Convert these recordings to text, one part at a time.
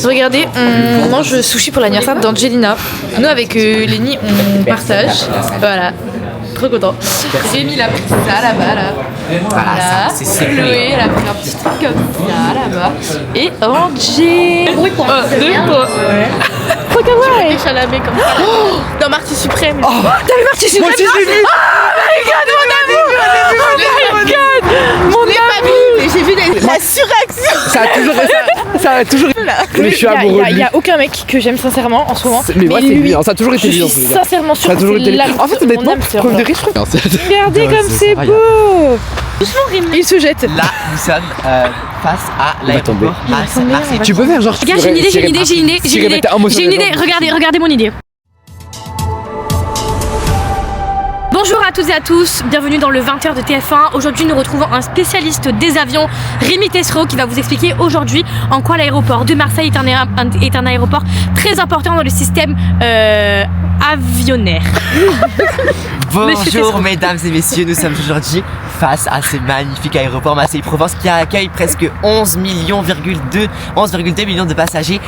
Regardez, on mange sushi pour l'anniversaire d'Angelina. Nous avec Lenny, on partage. Voilà. Trop content. J'ai mis la pizza là-bas, là. Voilà, c'est Chloé, elle a pris un petit truc comme ça, là-bas. Et Angé. Oui, pour un deux points. Faut qu'avoir les chalamés comme ça. Dans Marty Suprême. Oh, t'as vu Marty Suprême? Oh my god, mon amour! Mon amour! J'ai vu la surréaction. Ça a toujours été. Mais je suis amoureux. Il y a aucun mec que j'aime sincèrement en ce moment. Mais moi, c'est lui, ça a toujours été lui. Je suis sincèrement sûre que c'est l'âme. En fait, honnêtement, preuve de riche. Regardez comme c'est beau. Il se jette. Là, nous sommes face à l'aéroport Marseille. Tu peux faire genre. Regarde, j'ai une idée. Regardez mon idée. Bonjour à toutes et à tous, bienvenue dans le 20h de TF1. Aujourd'hui nous retrouvons un spécialiste des avions, Rémi Tessereau, qui va vous expliquer aujourd'hui en quoi l'aéroport de Marseille est un aéroport très important dans le système avionnaire. Bonjour mesdames et messieurs, nous sommes aujourd'hui face à ce magnifique aéroport Marseille-Provence qui accueille presque 11,2 millions de passagers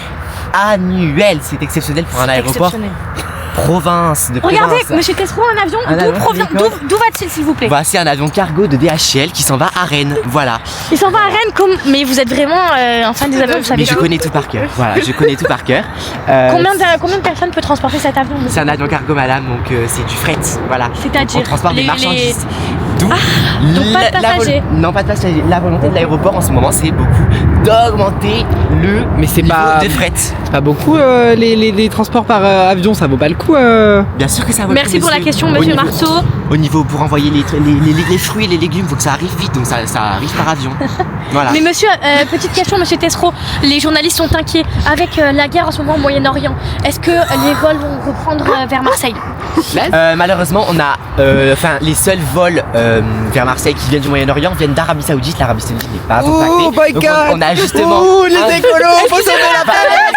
annuels. C'est exceptionnel pour un aéroport. Province de Regardez, monsieur Tessereau, un avion, d'où va-t-il s'il vous plaît? Voici un avion cargo de DHL qui s'en va à Rennes, voilà. Il s'en va à Rennes comme... Mais vous êtes vraiment un fan des avions, vous savez. Mais je connais tout par cœur, voilà, je connais tout par cœur. Combien de personnes peut transporter cet avion? C'est un avion cargo madame, donc c'est du fret, voilà. C'est-à-dire on transporte des marchandises. Donc pas de passagers. Non, pas de passagers. La volonté de l'aéroport en ce moment, c'est beaucoup d'augmenter le niveau de fret. C'est pas beaucoup les transports par avion, ça vaut pas le coup. Bien sûr que ça vaut le coup. Merci pour la question, monsieur Marceau. Au niveau pour envoyer les fruits et les légumes, faut que ça arrive vite, donc ça arrive par avion. Voilà. Mais monsieur, petite question, monsieur Tessereau, les journalistes sont inquiets avec la guerre en ce moment au Moyen-Orient. Est-ce que les vols vont reprendre vers Marseille? Malheureusement, on a, les seuls vols vers Marseille qui viennent du Moyen-Orient viennent d'Arabie Saoudite. L'Arabie Saoudite n'est pas impactée. Oh my donc god! on a justement. Oh les écolos, faut sauver la planète!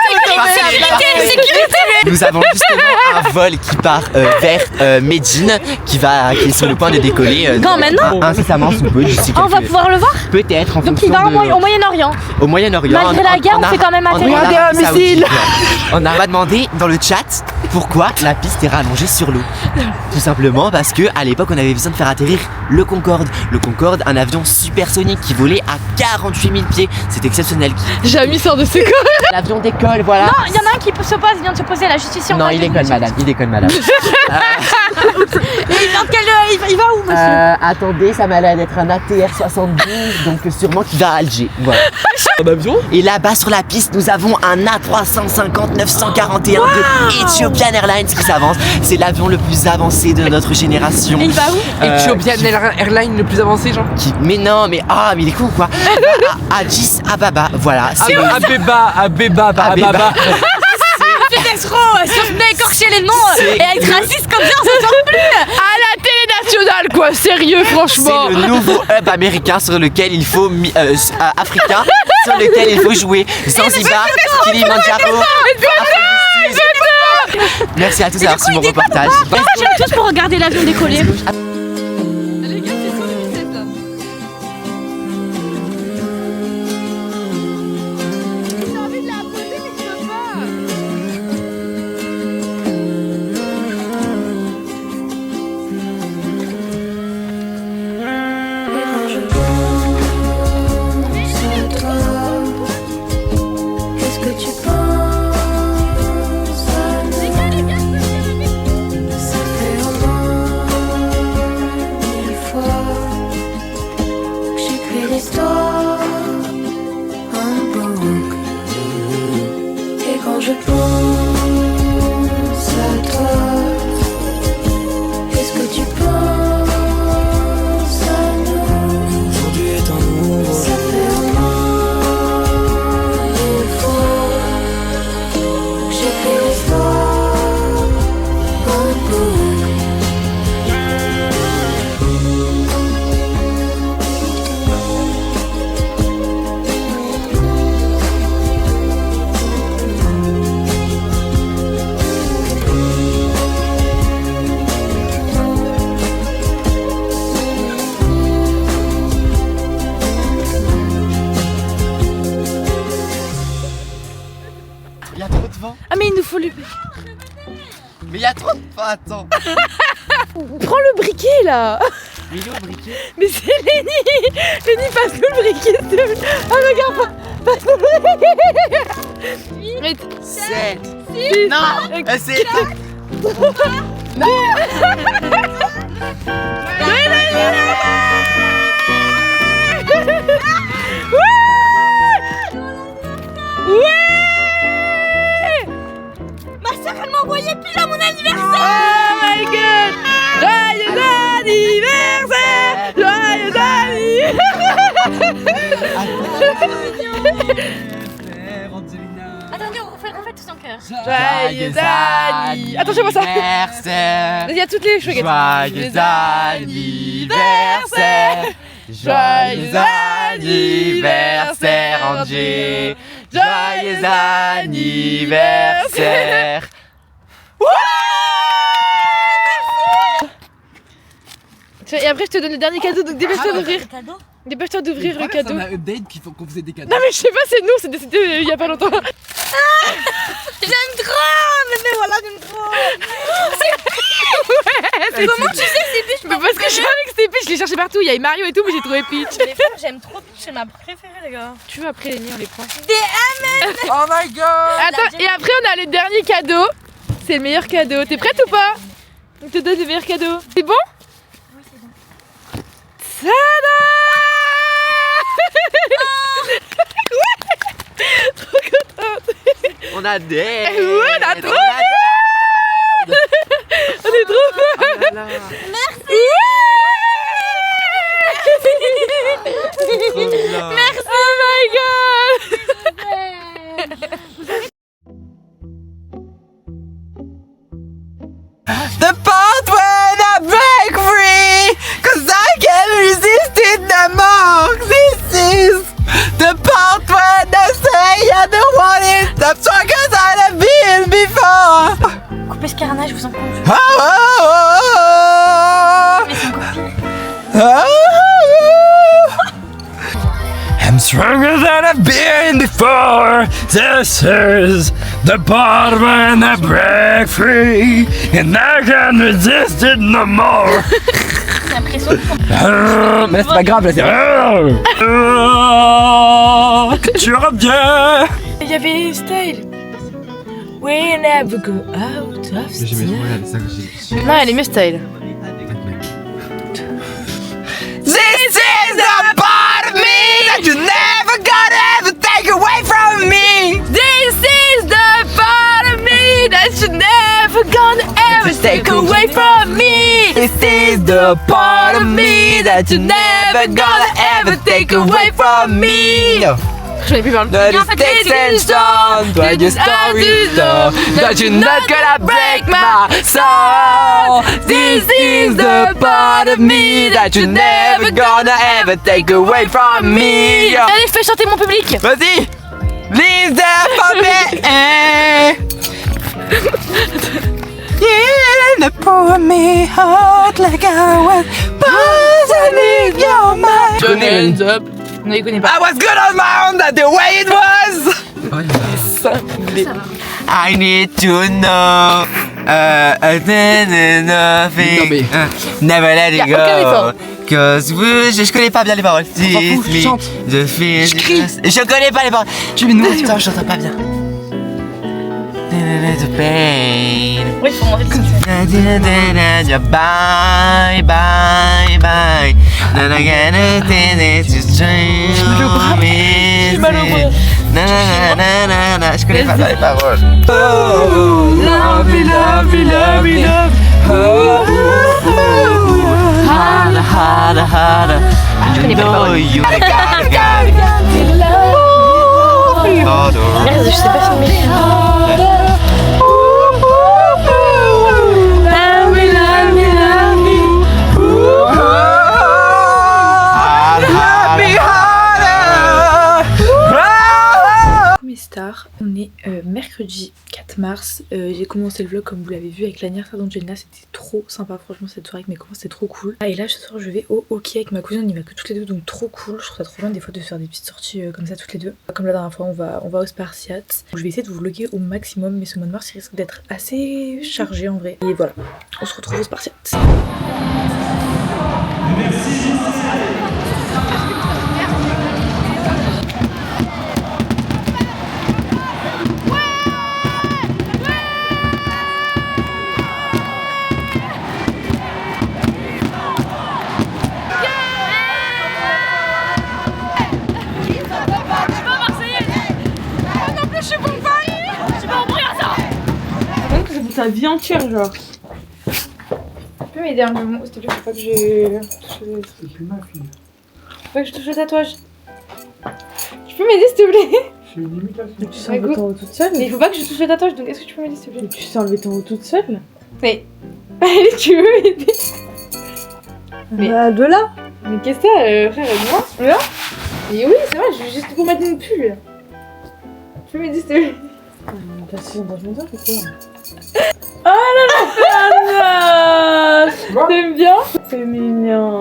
Sécurité! Nous avons justement un vol qui part vers Médine, qui est sur le point de décoller. Quand maintenant? Incessamment sous peu. On va pouvoir le voir? Peut-être en Donc fonction il va au Moyen-Orient. Au Moyen-Orient. Malgré la guerre, on fait quand même atterrir. Regardez un missile! On a demandé dans le chat pourquoi la piste est rallongée sur l'eau. Tout simplement parce que à l'époque on avait besoin de faire atterrir le Concorde. Le Concorde, un avion supersonique qui volait à 48 000 pieds. C'est exceptionnel. Jamais sort de ses corps. L'avion décolle, voilà. Non, il y en a un qui il vient de se poser à la justice. Non, il décolle madame, il décolle madame. Il va où monsieur? Attendez, ça m'a l'air d'être un ATR 72, donc sûrement qu'il va à Alger. Voilà. Un avion? Et là-bas sur la piste, nous avons un A350-941 de Ethiopian Airlines qui s'avance. C'est l'avion le plus avancé de notre génération. Et il va où? Ethiopian Airlines le plus avancé, genre? Mais non, mais il est cool quoi. Addis Ababa, voilà. C'est Abeba. Monsieur Tessereau, si on venait écorcher les noms et être raciste comme ça, on s'en sort plus. À la télé nationale quoi, sérieux franchement. C'est le nouveau hub américain sur lequel il faut africain sur lequel il faut jouer. Zanzibar, Kilimanjaro. Merci à tous d'avoir suivi mon reportage. Merci à tous pour regarder l'avion décoller. y a trop de pas, attends. Prends le briquet là. Mais il est où, le briquet? Mais c'est Lenny. Lenny, passe-nous le briquet, s'il te plaît. Oh, regarde pas. Passe-nous le briquet. 7. 6. Non, c'est... Ma soeur, elle m'a envoyé pile à mon anniversaire. Oh my god. Joyeux anniversaire. Joyeux anniversaire. Attendez, on refait tous en cœur. Joyeux anniversaire. Attends, je vois ça. Anniversaire. Il y a toutes les chouettes. Joyeux anniversaire. Joyeux anniversaire, Angie. Joyeux anniversaire. Et après, je te donne le dernier cadeau, donc dépêche-toi d'ouvrir. Cadeau. Dépêche-toi d'ouvrir le cadeau. On a update qu'on faisait des cadeaux. Non, mais je sais pas, c'est nous, c'est décidé il y a pas longtemps. J'aime trop. Mais voilà, j'aime trop. Comment tu sais que c'est Peach? Mais parce que je savais que c'était Peach, je l'ai cherché partout. Il y avait Mario et tout, mais j'ai trouvé Peach. Les frères, j'aime trop Peach, c'est ma préférée, les gars. Tu veux après les nids, on les prend. Oh my god. Attends, et après, on a le dernier cadeau. C'est le meilleur cadeau. T'es prête ou pas? On te donne le meilleur cadeau. C'est bon? Oui, c'est bon. Tada! Trop contente. On a des. Ouais, on a trop On est trop Merci. Merci. Oh my god. The part when I break free, 'cause I can't resist it no more. This is the part when I say I don't want it. I'm stronger than I've been before. Coupez ce carnage, je vous en conjure. Oh, oh, oh, Mais c'est encore pire. oh, oh. I'm stronger than I've been before. This is the part when I break free, and I can't resist it no more. J'ai l'impression Mais c'est pas grave, là, c'est Tu reviens. Il y avait Style. We never go out of style. Non, elle est mieux Style. This is the part of me that you never gonna ever take away from me. This is the part of me that you never gonna ever take away from me. This is the part of me that you never gonna ever take away from me. Je n'ai plus parlé. The sticks and stones, but your story told that you're not gonna break my soul. This is the part of me that you're never gonna ever take away from me. Allez, fais chanter mon public. Vas-y. Leave that for me. You pour me out like I was poisoning your mind. Hands up. On ne les connaît pas. I was good on my own, that's the way it was. I need to know. Nothing. Never let it Y a aucun effort. go. Cause je connais pas bien les paroles. fout, chante. Je crie. Je connais pas les paroles. Attends, j'entends pas bien. The pain. Oui, il faut monter le son. Bye, bye, bye. Then I gotta think it's just dream. J'ai mal au bras. Na na na na na. Je connais pas les paroles. Oh, Love me, love me, love me, love me. harder, harder, harder. Je connais pas les paroles. You gotta, Merde, je sais pas filmer. Star, on est mercredi 4 mars. mars, j'ai commencé le vlog comme vous l'avez vu avec l'anniversaire d'Angelina, c'était trop sympa, franchement cette soirée avec mes copains c'était trop cool. Et là ce soir je vais au hockey avec ma cousine, on y va que toutes les deux donc trop cool, je trouve ça trop bien des fois de faire des petites sorties comme ça toutes les deux. Comme la dernière fois on va au Spartiate. Je vais essayer de vous vlogger au maximum mais ce mois de mars il risque d'être assez chargé en vrai. Et voilà, on se retrouve au Spartiate. sa vie entière, genre. Tu peux m'aider un peu, s'il te plaît, faut pas que je touche le tatouage. Tu peux m'aider, s'il te plaît? C'est une imitation. Tu sais enlever ton haut toute seule? Mais il faut pas que je touche le tatouage, donc est-ce que tu peux m'aider, s'il te plaît? Tu sais enlever ton haut toute seule? Mais. Allez, tu veux m'aider? Mais de là? Mais qu'est-ce que c'est, frère, moi? Là? Mais oui, c'est vrai, je veux juste pour mettre mon pull. Tu peux m'aider, s'il te plaît? T'as 6 ans dans le maison, c'est quoi? Oh là là, t'aimes bien? C'est mignon.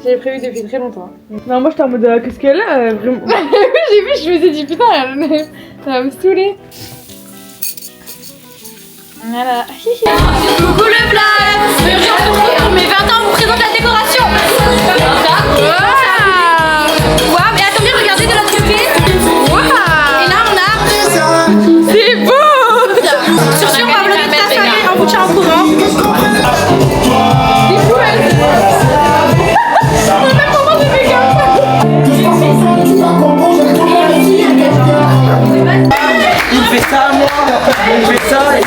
J'avais prévu depuis très longtemps. Non, moi j'étais en mode qu'est-ce qu'elle a vraiment. Oui, j'ai vu, je me suis dit putain, ça va me saouler. Voilà. Coucou le blague. Pour mes 20 ans, on vous présente la décoration. Waouh, mais attends bien, regardez de l'autre côté. Waouh. Et là, on a... C'est beau. Sur ce, on va vlogger toute la soirée, on vous tient au courant. C'est fou, elle. Même comment j'ai fait comme ça. Il fait ça à moi. Il fait ça et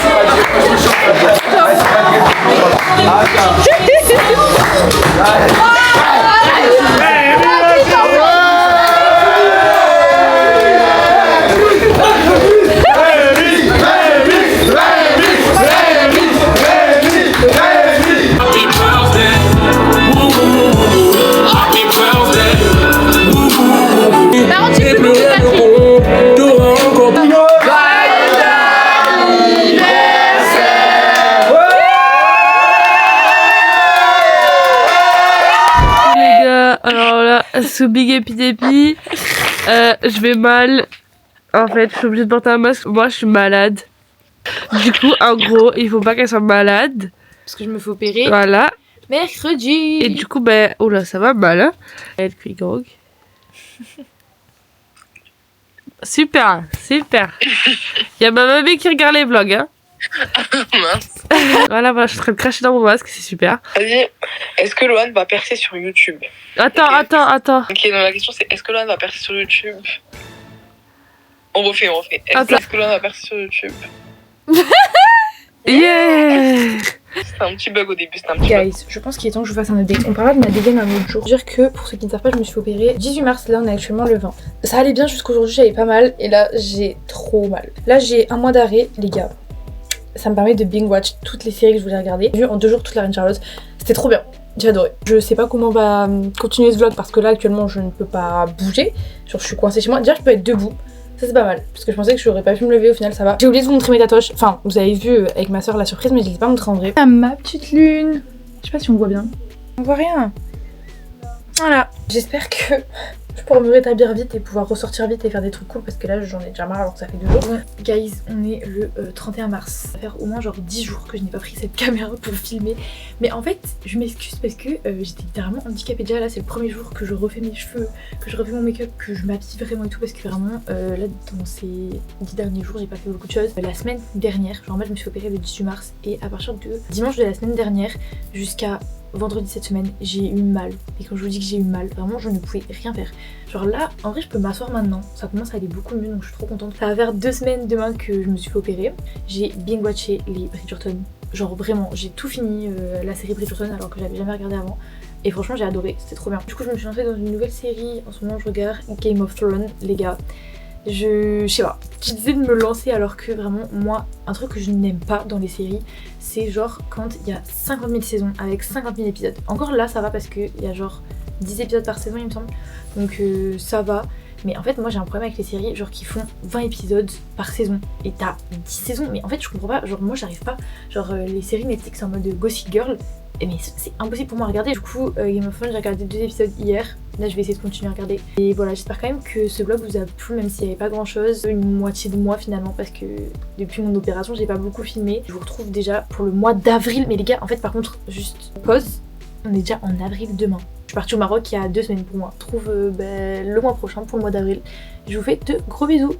sous Big Epidepi, je vais mal. En fait, je suis obligée de porter un masque. Moi, je suis malade. Du coup, en gros, il faut pas qu'elle soit malade. Parce que je me fais opérer. Voilà. Mercredi. Et du coup, ben, oh là, ça va mal, hein. Elle crie grog. Super, super. Il y a ma mamie qui regarde les vlogs, hein. Mince. Voilà, je suis en train de cracher dans mon masque, c'est super. Vas-y, est-ce que Loane va percer sur YouTube? Attends. Ok, donc la question c'est est-ce que Loane va percer sur YouTube? On refait. Est-ce que Loane va percer sur YouTube? Yeah. C'était un petit bug au début, c'était un petit bug. Guys, je pense qu'il est temps que je fasse un update. On parlera de ma dégaine un autre jour. Dire que pour ceux qui ne savent pas, je me suis fait opérer 18 mars, là on est actuellement le 20. Ça allait bien jusqu'aujourd'hui, j'avais pas mal et là j'ai trop mal. Là j'ai un mois d'arrêt, les gars. Ça me permet de binge watch toutes les séries que je voulais regarder. J'ai vu en 2 jours toute la Reine Charlotte. C'était trop bien. J'ai adoré. Je sais pas comment on va continuer ce vlog parce que là actuellement je ne peux pas bouger. Genre je suis coincée chez moi. Déjà je peux être debout. Ça c'est pas mal. Parce que je pensais que j'aurais pas pu me lever au final ça va. J'ai oublié de vous montrer mes tatouages. Enfin vous avez vu avec ma soeur la surprise mais je les ai pas montré en vrai. Ah, ma petite lune. Je sais pas si on voit bien. On voit rien. Voilà. J'espère que je pourrai me rétablir vite et pouvoir ressortir vite et faire des trucs cool parce que là j'en ai déjà marre alors que ça fait 2 jours. Bon, guys, on est le 31 mars. Ça va faire au moins genre 10 jours que je n'ai pas pris cette caméra pour filmer. Mais en fait, je m'excuse parce que j'étais littéralement handicapée déjà. Là, c'est le premier jour que je refais mes cheveux, que je refais mon make-up, que je m'habille vraiment et tout parce que vraiment, là, dans ces 10 derniers jours, j'ai pas fait beaucoup de choses. La semaine dernière, genre moi je me suis opérée le 18 mars et à partir de dimanche de la semaine dernière jusqu'à vendredi cette semaine, j'ai eu mal. Et quand je vous dis que j'ai eu mal, vraiment je ne pouvais rien faire. Genre là, en vrai je peux m'asseoir maintenant, ça commence à aller beaucoup mieux donc je suis trop contente. Ça va faire 2 semaines demain que je me suis fait opérer. J'ai binge watché les Bridgerton. Genre vraiment, j'ai tout fini la série Bridgerton alors que j'avais jamais regardé avant. Et franchement j'ai adoré, c'était trop bien. Du coup je me suis lancée dans une nouvelle série, en ce moment je regarde Game of Thrones, les gars. Je sais pas, je disais de me lancer alors que vraiment moi, un truc que je n'aime pas dans les séries, c'est genre quand il y a 50 000 saisons avec 50 000 épisodes. Encore là ça va parce qu'il y a genre 10 épisodes par saison il me semble, donc ça va. Mais en fait moi j'ai un problème avec les séries genre qui font 20 épisodes par saison et t'as 10 saisons, mais en fait je comprends pas, genre moi j'arrive pas, genre les séries Netflix en mode Gossip Girl, mais c'est impossible pour moi à regarder. Du coup Game of Thrones j'ai regardé 2 épisodes hier, là je vais essayer de continuer à regarder. Et voilà, j'espère quand même que ce vlog vous a plu même s'il n'y avait pas grand chose, une moitié de mois finalement parce que depuis mon opération j'ai pas beaucoup filmé. Je vous retrouve déjà pour le mois d'avril, mais les gars en fait par contre juste pause, on est déjà en avril demain. Je suis partie au Maroc il y a 2 semaines pour moi. On se retrouve le mois prochain pour le mois d'avril. Je vous fais de gros bisous.